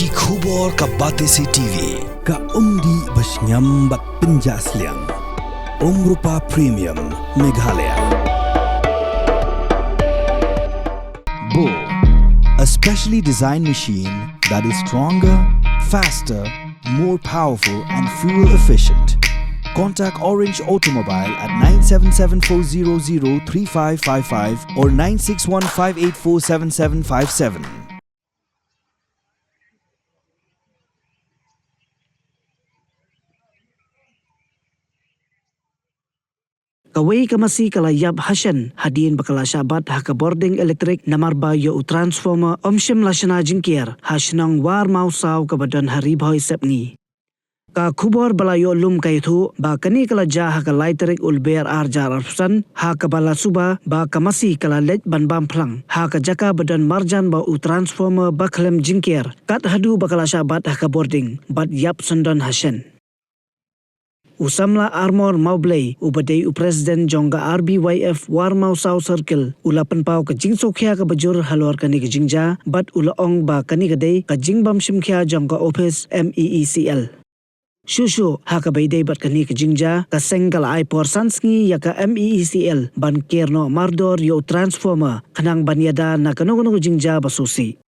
ki khubor ka bate se TV ka umdi basnyam bat penjasliang Rupa Premium Meghalaya. Bo, a specially designed machine that is stronger, faster, more powerful and fuel efficient. Contact Orange Automobile at 977-400-3555 or 961-584-7757. Kawai ka Masi kala yab Hashen hadin bakala syabat haka Bording Electrik namar ba yo transformer omshem lashana jingkier hashnang war mau saw ka badan hari bhoy sepni. Ka khubor bala yo lum kay thu ba kani kala ja haka Electrik ulber arjar arsan haka bala suba ba ka Masi kala lej ban bam phlang haka jaka badan marjan ba u transformer bakhlem jingkier kat hadu bakala syabat haka Bording bat yap sundan Hashen. Usamla armor maublay ubadai President jongga RBYF war mau South Circle ulapan pau ka jing sokhya ka bajur halor kani ka jingja bat ulaong ba kani ka day ka jing bam shimkhya jongga office MEECL. Shushu haka baydai bat kani ka jingja ka sengkal ai por sansngi ya ka MEECL ban kerno mardor yo transformer kanang banyada na kanogono jingja basusi.